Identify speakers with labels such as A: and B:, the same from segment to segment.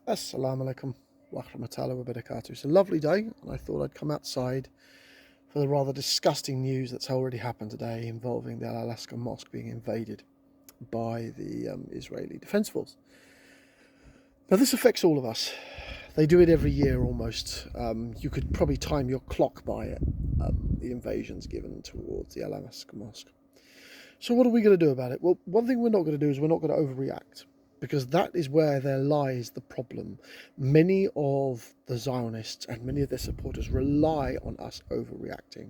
A: Assalamu alaikum wa rahmatullahi wa barakatuh. It's a lovely day, and I thought I'd come outside for the rather disgusting news that's already happened today involving the Al-Aqsa mosque being invaded by the Israeli Defense Force. Now, this affects all of us. They do it every year almost. You could probably time your clock by it, the invasions given towards the Al-Aqsa mosque. So what are we going to do about it? Well, one thing we're not going to do is we're not going to overreact, because that is where there lies the problem. Many of the Zionists and many of their supporters rely on us overreacting.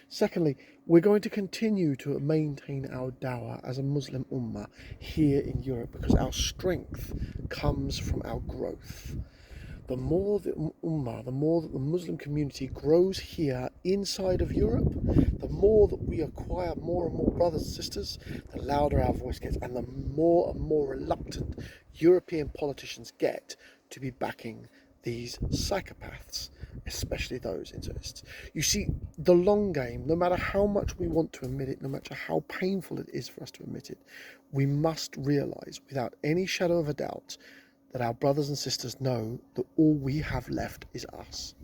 A: Secondly, we're going to continue to maintain our dawah as a Muslim ummah here in Europe, because our strength comes from our growth. The more the ummah, the more that the Muslim community grows here inside of Europe, the more that we acquire more and more brothers and sisters, the louder our voice gets, and the more and more reluctant European politicians get to be backing these psychopaths, especially those Zionists. You see, the long game, no matter how much we want to admit it, no matter how painful it is for us to admit it, we must realise without any shadow of a doubt that our brothers and sisters know that all we have left is us.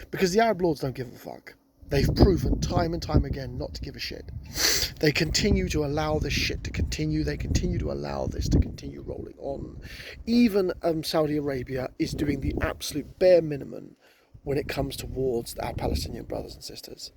A: Because the Arab lords don't give a fuck. They've proven time and time again not to give a shit. They continue to allow this shit to continue. They continue to allow this to continue rolling on. Even Saudi Arabia is doing the absolute bare minimum when it comes towards our Palestinian brothers and sisters.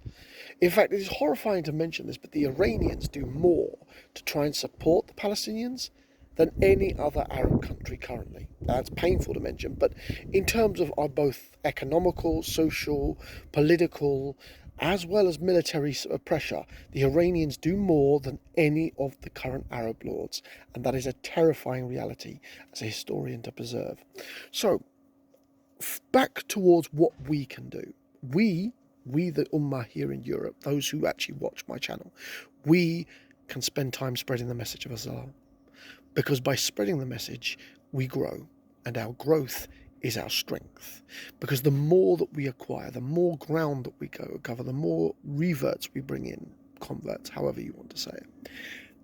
A: In fact, it is horrifying to mention this, but the Iranians do more to try and support the Palestinians than any other Arab country currently. That's painful to mention, but in terms of our both economical, social, political, as well as military pressure, the Iranians do more than any of the current Arab lords, and that is a terrifying reality as a historian to preserve. So, back towards what we can do. We the Ummah here in Europe, those who actually watch my channel, we can spend time spreading the message of Islam. Because by spreading the message, we grow, and our growth is our strength. Because the more that we acquire, the more ground that we cover, the more reverts we bring in, converts, however you want to say it,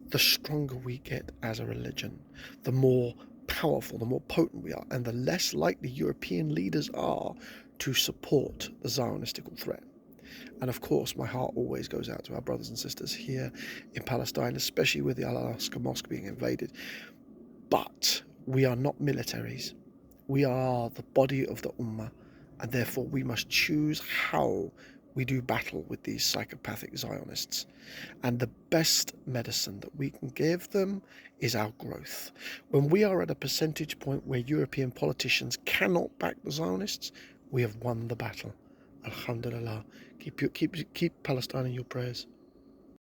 A: the stronger we get as a religion, the more powerful, the more potent we are, and the less likely European leaders are to support the Zionistical threat. And of course, my heart always goes out to our brothers and sisters here in Palestine, especially with the Al-Aqsa mosque being invaded. But we are not militaries. We are the body of the Ummah, and therefore we must choose how we do battle with these psychopathic Zionists. And the best medicine that we can give them is our growth. When we are at a percentage point where European politicians cannot back the Zionists, we have won the battle. Alhamdulillah. Keep Palestine in your prayers.